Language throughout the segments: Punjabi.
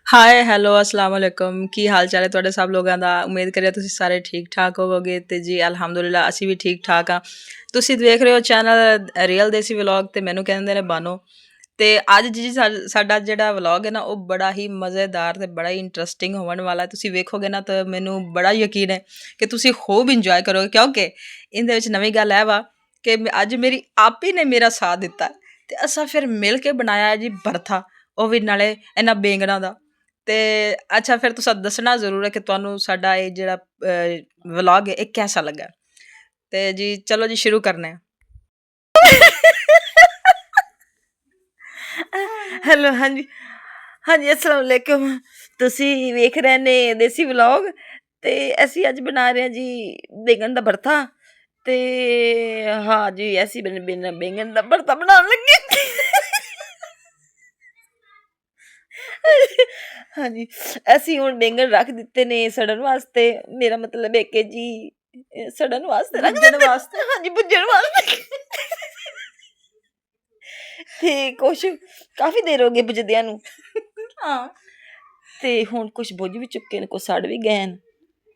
ਹਾਏ ਹੈਲੋ ਅਸਲਾਮ ਵਾਲੇਕੁਮ ਕੀ ਹਾਲ ਚਾਲ ਹੈ ਤੁਹਾਡੇ ਸਭ ਲੋਕਾਂ ਦਾ ਉਮੀਦ ਕਰਿਆ ਤੁਸੀਂ ਸਾਰੇ ਠੀਕ ਠਾਕ ਹੋਵੋਗੇ ਤੇ ਜੀ ਅਲਹਮਦੁਲਿਲਾ ਅਸੀਂ ਵੀ ਠੀਕ ਠਾਕ ਆ ਤੁਸੀਂ ਦੇਖ ਰਹੇ ਹੋ ਚੈਨਲ ਰੀਅਲ ਦੇਸੀ ਵਲੌਗ ਤੇ ਮੈਨੂੰ ਕਹਿੰਦੇ ਨੇ ਬਾਨੋ ਤੇ ਅੱਜ ਜੀ ਸਾਡਾ ਜਿਹੜਾ ਵਲੌਗ ਹੈ ਨਾ ਉਹ ਬੜਾ ਹੀ ਮਜ਼ੇਦਾਰ ਤੇ ਬੜਾ ਹੀ ਇੰਟਰਸਟਿੰਗ ਹੋਣ ਵਾਲਾ ਤੁਸੀਂ ਵੇਖੋਗੇ ਨਾ ਤਾਂ ਮੈਨੂੰ ਬੜਾ ਯਕੀਨ ਹੈ ਕਿ ਤੁਸੀਂ ਖੂਬ ਇੰਜੋਏ ਕਰੋਗੇ ਕਿਉਂਕਿ ਇਹਦੇ ਵਿੱਚ ਨਵੀਂ ਗੱਲ ਹੈ ਵਾ ਕਿ ਅੱਜ ਮੇਰੀ ਆਪੀ ਨੇ ਮੇਰਾ ਸਾਥ ਦਿੱਤਾ ਤੇ ਅਸਾਂ ਫਿਰ ਮਿਲ ਕੇ ਬਣਾਇਆ ਜੀ ਭਰਥਾ ਉਹ ਵੀ ਨਾਲੇ ਇਹਨਾਂ ਬੈਂਗਣਾ ਦਾ ਤੇ ਅੱਛਾ ਫਿਰ ਤੁਸੀਂ ਦੱਸਣਾ ਜ਼ਰੂਰ ਹੈ ਕਿ ਤੁਹਾਨੂੰ ਸਾਡਾ ਇਹ ਜਿਹੜਾ ਵਲੌਗ ਹੈ ਇਹ ਕੈਸਾ ਲੱਗਾ ਤੇ ਜੀ ਚਲੋ ਜੀ ਸ਼ੁਰੂ ਕਰਨੇ ਆ ਹੈਲੋ ਹਾਂਜੀ ਹਾਂਜੀ ਅਸਲਾਮ ਵਾਲੇਕੁਮ ਤੁਸੀਂ ਵੇਖ ਰਹੇ ਨੇ ਦੇਸੀ ਵਲੌਗ ਤੇ ਅਸੀਂ ਅੱਜ ਬਣਾ ਰਹੇ ਹਾਂ ਜੀ ਬੈਂਗਣ ਦਾ ਭਰਤਾ ਤੇ ਹਾਂ ਜੀ ਅਸੀਂ ਬੈਂਗਣ ਦਾ ਭਰਤਾ ਬਣਾਉਣ ਲੱਗੇ ਹਾਂਜੀ ਅਸੀਂ ਹੁਣ ਬੈਂਗਣ ਰੱਖ ਦਿੱਤੇ ਨੇ ਸੜਨ ਵਾਸਤੇ ਮੇਰਾ ਮਤਲਬ ਹੈ ਕਿ ਜੀ ਸੜਨ ਵਾਸਤੇ ਰੱਖ ਭੁੱਜਣ ਦਿੱਤੇ ਵਾਸਤੇ ਹਾਂਜੀ ਭੁੱਜਣ ਵਾਸਤੇ ਤੇ ਕੁਛ ਕਾਫੀ ਦੇਰ ਹੋ ਗਈ ਭੁਜਦਿਆਂ ਨੂੰ ਹਾਂ ਤੇ ਹੁਣ ਕੁਛ ਬੁੱਝ ਵੀ ਚੁੱਕੇ ਨੇ ਕੁਛ ਸੜ ਵੀ ਗਏ ਨੇ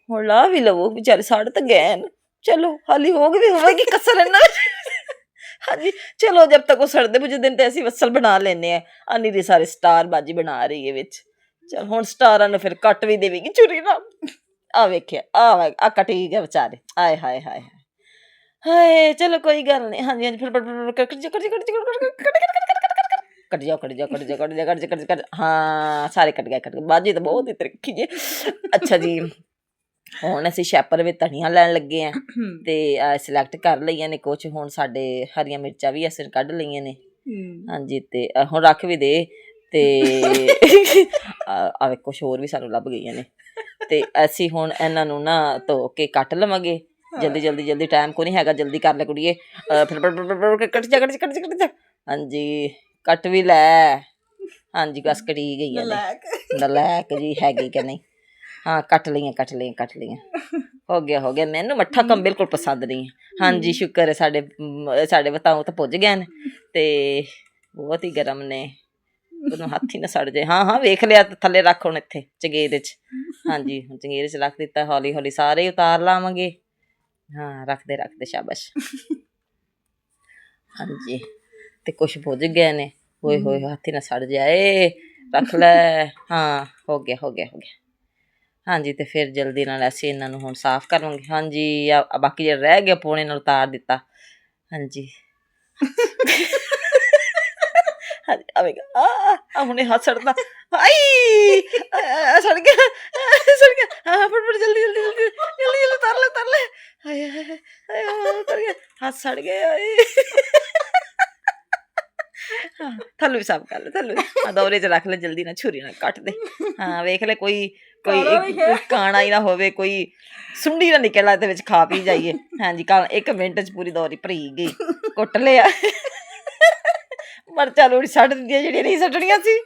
ਹੁਣ ਲਾ ਵੀ ਲਵੋ ਵਿਚਾਰੇ ਸੜ ਤਾਂ ਗਏ ਨੇ ਚਲੋ ਹਾਲੀ ਹੋ ਗਈ ਹੋਵੇਗੀ ਕਸਰ ਇਹਨਾਂ ਹਾਂਜੀ ਚਲੋ ਜਦ ਤੱਕ ਉਹ ਸੜਦੇ ਬੁਝਦੇ ਨੇ ਤੇ ਅਸੀਂ ਵਸਲ ਬਣਾ ਲੈਨੇ ਆ ਆਨੀ ਦੇ ਸਾਰੇ ਸਟਾਰ ਬਾਜੀ ਬਣਾ ਰਹੀ ਹੈ ਵਿੱਚ ਚਲ ਹੁਣ ਸਟਾਰਾਂ ਨੂੰ ਫਿਰ ਕੱਟ ਵੀ ਦੇਵੇਗੀ ਚੁਰੀ ਨਾਲ ਆ ਵੇਖਿਆ ਆ ਕਟੀ ਗਏ ਵਿਚਾਰੇ ਆਏ ਹਾਏ ਹਾਏ ਹਾਏ ਚਲੋ ਕੋਈ ਗੱਲ ਨਹੀਂ ਹਾਂਜੀ ਹਾਂਜੀ ਫਿਰ ਕੱਟ ਜਾਓ ਹਾਂ ਸਾਰੇ ਕੱਟ ਗਏ ਬਾਜੀ ਤਾਂ ਬਹੁਤ ਹੀ ਤਰੀਕੀ ਜੇ ਅੱਛਾ ਜੀ ਹੁਣ ਅਸੀਂ ਸ਼ੈਪਰ ਵਿੱਚ ਧਨੀਆ ਲੈਣ ਲੱਗੇ ਆ ਤੇ ਸਿਲੈਕਟ ਕਰ ਲਈਆਂ ਨੇ ਕੁਛ ਹੁਣ ਸਾਡੇ ਹਰੀਆਂ ਮਿਰਚਾਂ ਵੀ ਅਸੀਂ ਕੱਢ ਲਈਆਂ ਨੇ ਹਾਂਜੀ ਤੇ ਹੁਣ ਰੱਖ ਵੀ ਦੇ ਤੇ ਆਵੇ ਕੁਛ ਹੋਰ ਵੀ ਸਾਨੂੰ ਲੱਭ ਗਈਆਂ ਨੇ ਤੇ ਅਸੀਂ ਹੁਣ ਇਹਨਾਂ ਨੂੰ ਨਾ ਧੋ ਕੇ ਕੱਟ ਲਵਾਂਗੇ ਜਲਦੀ ਟਾਈਮ ਕੋ ਨਹੀਂ ਹੈਗਾ ਜਲਦੀ ਕਰ ਲੈ ਕੁੜੀਏ ਫਿਰ ਕੱਟ ਜਾ ਹਾਂਜੀ ਕੱਟ ਵੀ ਲੈ ਹਾਂਜੀ ਬਸ ਕਟੀ ਗਈਆਂ ਨੇ ਨਲਾਇਕ ਜੀ ਹੈਗੀ ਕਿ ਨਹੀਂ ਹਾਂ ਕੱਟ ਲਈਆਂ ਹੋ ਗਿਆ ਮੈਨੂੰ ਮੱਠਾ ਕੰਮ ਬਿਲਕੁਲ ਪਸੰਦ ਨਹੀਂ ਹਾਂਜੀ ਸ਼ੁਕਰ ਹੈ ਸਾਡੇ ਬਤਾਓ ਤਾਂ ਪੁੱਜ ਗਏ ਨੇ ਤੇ ਬਹੁਤ ਹੀ ਗਰਮ ਨੇ ਉਹਨੂੰ ਹੱਥ ਹੀ ਨਾ ਸੜ ਜਾਏ ਹਾਂ ਵੇਖ ਲਿਆ ਥੱਲੇ ਰੱਖ ਹੁਣ ਇੱਥੇ ਚੰਗੇਰੇ 'ਚ ਹਾਂਜੀ ਹੁਣ ਚੰਗੇਰੇ 'ਚ ਰੱਖ ਦਿੱਤਾ ਹੌਲੀ ਹੌਲੀ ਸਾਰੇ ਉਤਾਰ ਲਾਵਾਂਗੇ ਹਾਂ ਰੱਖਦੇ ਸ਼ਾਬਾਸ਼ ਹਾਂਜੀ ਤੇ ਕੁਛ ਪੁੱਜ ਗਏ ਨੇ ਹੋਏ ਹੱਥ ਹੀ ਨਾ ਸੜ ਜਾਏ ਰੱਖ ਲੈ ਹਾਂ ਹੋ ਗਿਆ ਹਾਂਜੀ ਤੇ ਫਿਰ ਜਲਦੀ ਨਾਲ ਅਸੀਂ ਇਹਨਾਂ ਨੂੰ ਹੁਣ ਸਾਫ਼ ਕਰਾਂਗੇ ਹਾਂਜੀ ਬਾਕੀ ਜਿਹੜਾ ਰਹਿ ਗਿਆ ਪੌਣੇ ਨਾਲ ਉਤਾਰ ਦਿੱਤਾ ਹਾਂਜੀ ਆਵੇਗਾ ਆ ਹੁਣੇ ਹੱਥ ਸੜਦਾ ਆਈ ਸੜ ਗਿਆ ਹਾਂ ਫਟ ਜਲਦੀ ਉਤਾਰ ਲੈ ਹਾਏ ਉਤਰ ਗਿਆ ਹੱਥ ਸੜ ਗਿਆ ਥੱਲੂ ਵੀ ਸਾਫ਼ ਕਰ ਲੈ ਥੱਲੂ ਦੌਰੇ 'ਚ ਰੱਖ ਲੈ ਜਲਦੀ ਨਾਲ ਛੁਰੀ ਨਾਲ ਕੱਟ ਦੇ ਹਾਂ ਵੇਖ ਲੈ ਕੋਈ ਕਾਣਾ ਹੀ ਨਾ ਹੋਵੇ ਕੋਈ ਸੁੰਡੀ ਨਾ ਨਿਕਲ ਇਹਦੇ ਵਿੱਚ ਖਾ ਪੀ ਜਾਈਏ ਹਾਂਜੀ 1 ਮਿੰਟ 'ਚ ਪੂਰੀ ਦੌਰੀ ਭਰੀ ਗਈ ਕੁੱਟ ਲਿਆ ਮਰਚਾਂ ਲੋੜੀ ਛੱਡ ਦਿੰਦੀਆਂ ਜਿਹੜੀਆਂ ਨਹੀਂ ਛੱਡਣੀਆਂ ਸੀ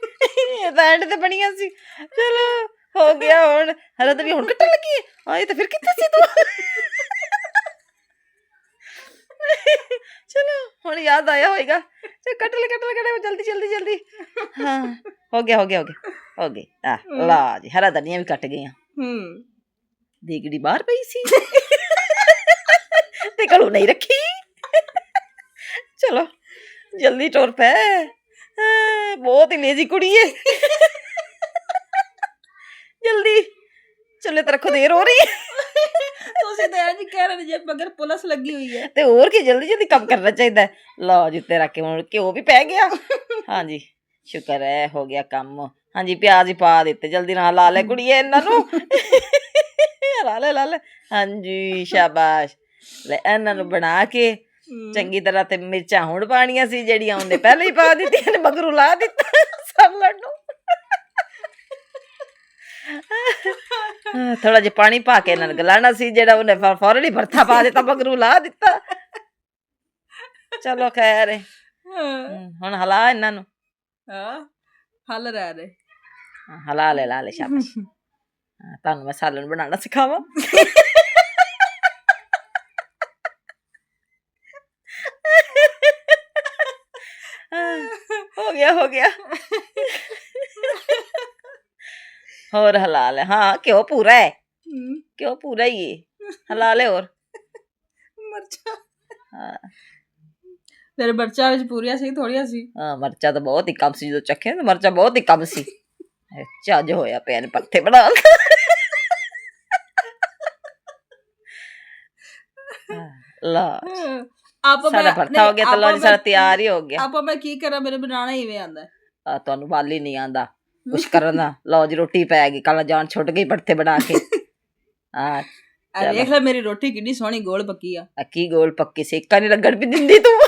ਤਾਂ ਐਂਡ ਤੇ ਬਣੀਆਂ ਸੀ ਚਲੋ ਹੋ ਗਿਆ ਹੁਣ ਹਰਾ ਤਾਂ ਵੀ ਹੁਣ ਕੱਟਣ ਲੱਗੀ ਆਏ ਤਾਂ ਫਿਰ ਕਿੱਥੇ ਸੀ ਤੂੰ ਚਲੋ ਹੁਣ ਯਾਦ ਆਇਆ ਹੋਏਗਾ ਚਲ ਕੱਟ ਲੈ ਜਲਦੀ ਹਾਂ ਹੋ ਗਿਆ ਆ ਲਾ ਜੀ ਹਰਾ ਧਨੀਆ ਵੀ ਕੱਟ ਗਈਆਂ ਦੇਗੜੀ ਬਾਹਰ ਪਈ ਸੀ ਤੇ ਘਰੋਂ ਨਹੀਂ ਰੱਖੀ ਚਲੋ ਜਲਦੀ ਟੁਰ ਪੈ ਬਹੁਤ ਹੀ ਲੇਜ਼ੀ ਕੁੜੀ ਏ ਜਲਦੀ ਚੱਲੇ ਤੇ ਰੱਖੋ ਦੇਰ ਹੋ ਰਹੀ ਹੈ ਤੁਸੀਂ ਤਾਂ ਇੰਜ ਕਹਿ ਰਹੇ ਜੇ ਮਗਰ ਪੁਲਿਸ ਲੱਗੀ ਹੋਈ ਹੈ ਤੇ ਹੋਰ ਕੀ ਜਲਦੀ ਕੰਮ ਕਰਨਾ ਚਾਹੀਦਾ ਲਓ ਜਿੱਤੇ ਰੱਖ ਕੇ ਹੁਣ ਘਿਓ ਵੀ ਪੈ ਗਿਆ ਹਾਂਜੀ ਸ਼ੁਕਰ ਹੈ ਹੋ ਗਿਆ ਕੰਮ ਹਾਂਜੀ ਪਿਆਜ਼ ਹੀ ਪਾ ਦਿੱਤੇ ਜਲਦੀ ਨਾਲ ਲਾ ਲੈ ਕੁੜੀਏ ਇਹਨਾਂ ਨੂੰ ਲਾ ਲੈ ਹਾਂਜੀ ਸ਼ਾਬਾਸ਼ ਲੈ ਇਹਨਾਂ ਨੂੰ ਬਣਾ ਕੇ ਚੰਗੀ ਤਰ੍ਹਾਂ ਤੇ ਮਿਰਚਾਂ ਹੁਣ ਪਾਣੀਆਂ ਸੀ ਜਿਹੜੀਆਂ ਉਹਨੇ ਪਹਿਲਾਂ ਹੀ ਪਾ ਦਿੱਤੀਆਂ ਨੇ ਮਗਰੋਂ ਲਾ ਦਿੱਤਾ ਸਾਲਣ ਨੂੰ ਥੋੜਾ ਜਿਹਾ ਪਾਣੀ ਪਾ ਕੇ ਇਹਨਾਂ ਨੂੰ ਗਲਾਣਾ ਸੀ ਜਿਹੜਾ ਉਹਨੇ ਫੌਰਨ ਹੀ ਭਰਥਾ ਪਾ ਦਿੱਤਾ ਮਗਰੂ ਲਾ ਦਿੱਤਾ ਚਲੋ ਖੈਰ ਹੁਣ ਹਲਾ ਇਹਨਾਂ ਨੂੰ ਹਲ ਰਹਿ ਰਹੇ ਹਲਾ ਲੈ ਸ਼ਾਬਾਸ਼ ਤੁਹਾਨੂੰ ਮੈਂ ਸਾਲਨ ਬਣਾਉਣਾ ਸਿਖਾਵਾਂ ਹੋ ਗਿਆ ਹੋਰ ਹਲਾਲ ਹੈ, ਹਾਂ ਘਿਓ ਪੂਰਾ ਹੈ, ਹਮ, ਘਿਓ ਪੂਰਾ ਹੀ ਹੈ, ਹਲਾਲ ਹੈ ਹੋਰ। ਮਿਰਚਾਂ ਹਾਂ ਤੇਰੇ ਮਿਰਚਾਂ ਵਿੱਚ ਪੂਰੀਆਂ ਸੀ ਥੋੜੀਆਂ ਸੀ? ਹਾਂ, ਮਿਰਚਾਂ ਤਾਂ ਬਹੁਤ ਹੀ ਕਮ ਸੀ, ਜਦੋਂ ਚੱਖੇ ਤਾਂ ਮਿਰਚਾਂ ਬਹੁਤ ਹੀ ਕਮ ਸੀ। ਚੱਜ ਹੋਇਆ ਪਿਆ ਨੇ ਪੱਥੇ ਬਣਾਉਣ ਦਾ। ਲਓ ਜੀ, ਹਮ, ਆਪਾਂ ਸਾਡਾ ਮੈਂ ਭਰਥਾ ਨਹੀਂ ਹੋ ਗਿਆ ਤਾਂ ਲਓ ਆਪਾਂ ਜੀ, ਮੈਂ ਸਾਡਾ ਤਿਆਰ ਹੀ ਹੋ ਗਿਆ। ਆਪਾਂ ਮੈਂ ਕੀ ਕਰਾਂ, ਮੈਨੂੰ ਬਣਾਉਣਾ ਇਵੇਂ ਆਂਦਾ। ਤੁਹਾਨੂੰ ਵੱਲ ਹੀ ਨਹੀਂ ਆਉਂਦਾ ਕੁਛ ਕਰਨ ਦਾ। ਲਓ ਜੀ, ਰੋਟੀ ਪੈ ਗਈ, ਕੱਲ ਜਾਨ ਛੁੱਟ ਗਈ ਭਰਥੇ ਬਣਾ ਕੇ। ਹਾਂ ਆ ਵੇਖ ਲੈ ਮੇਰੀ ਰੋਟੀ ਕਿੰਨੀ ਸੋਹਣੀ ਗੋਲ ਪੱਕੀ ਆ। ਕੀ ਗੋਲ ਪੱਕੀ, ਸੇਕਾ ਨਹੀਂ ਲੱਗਣ ਵੀ ਦਿੰਦੀ ਤੂੰ।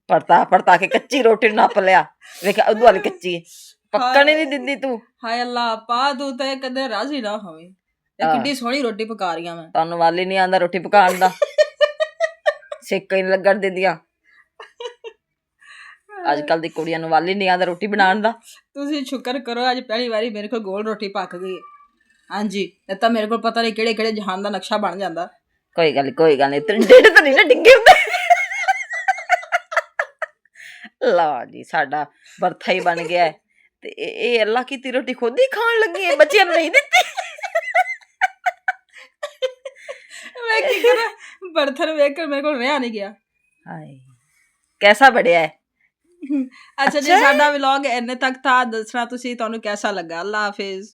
ਪੜਤਾ ਕੇ ਕੱਚੀ ਰੋਟੀ ਨੂੰ ਨੱਪ ਲਿਆ, ਵੇਖਿਆ ਉਦੋਂ ਵਾਲੀ ਕੱਚੀ ਹੈ, ਪੱਕਣ ਹੀ ਨਹੀਂ ਦਿੰਦੀ ਤੂੰ। ਹਾਏ ਅੱਲਾ ਪਾ, ਤੂੰ ਤੇ ਕਦੇ ਰਾਜ਼ੀ ਨਾ ਹੋਵੇਂ। ਇਹ ਕਿੱਡੀ ਸੋਹਣੀ ਰੋਟੀ ਪਕਾ ਰਹੀਆਂ ਮੈਂ। ਤੁਹਾਨੂੰ ਵੱਲ ਹੀ ਨਹੀਂ ਆਉਂਦਾ ਰੋਟੀ ਪਕਾਉਣ ਦਾ, ਸੇਕਾ ਹੀ ਨਹੀਂ ਲੱਗਣ ਦਿੰਦੀਆਂ। ਅੱਜ ਕੱਲ ਦੀ ਕੁੜੀਆਂ ਨੂੰ ਵੱਲ ਹੀ ਨਹੀਂ ਆਉਂਦਾ ਰੋਟੀ ਬਣਾਉਣ ਦਾ। ਤੁਸੀਂ ਸ਼ੁਕਰ ਕਰੋ ਅੱਜ ਪਹਿਲੀ ਵਾਰੀ ਮੇਰੇ ਕੋਲ ਗੋਲ ਰੋਟੀ ਪੱਕ ਗਈ। ਹਾਂਜੀ, ਇਹ ਤਾਂ ਮੇਰੇ ਕੋਲ ਪਤਾ ਨਹੀਂ ਕਿਹੜੇ ਕਿਹੜੇ ਜਹਾਨ ਦਾ ਨਕਸ਼ਾ ਬਣ ਜਾਂਦਾ। ਕੋਈ ਗੱਲ ਨਹੀਂ, ਤੈਨੂੰ ਡੇਢ ਤਾਂ ਨਹੀਂ ਨਾ ਡਿੱਗੇ ਹੁੰਦੇ। ਲਓ ਜੀ, ਸਾਡਾ ਭਰਥਾ ਹੀ ਬਣ ਗਿਆ ਹੈ। ਤੇ ਇਹ ਅੱਲਾ ਕੀਤੀ ਰੋਟੀ ਖੁਦ ਹੀ ਖਾਣ ਲੱਗੀ ਹੈ, ਬੱਚਿਆਂ ਨੂੰ ਨਹੀਂ ਦਿੱਤੀ। ਮੈਂ ਕੀ ਕਰਾਂ, ਬਰਤਨ ਵੇਖ ਕੇ ਮੇਰੇ ਕੋਲ ਰਿਹਾ ਨਹੀਂ ਗਿਆ। ਹਾਏ ਕੈਸਾ ਬੜਿਆ ਹੈ। ਅੱਛਾ ਜੀ, ਸਾਡਾ ਵਲੌਗ ਇੰਨੇ ਤੱਕ ਥਾ। ਦੱਸਣਾ ਤੁਸੀਂ ਤੁਹਾਨੂੰ ਕੈਸਾ ਲੱਗਾ। ਅੱਲਾ ਹਾਫਿਜ਼।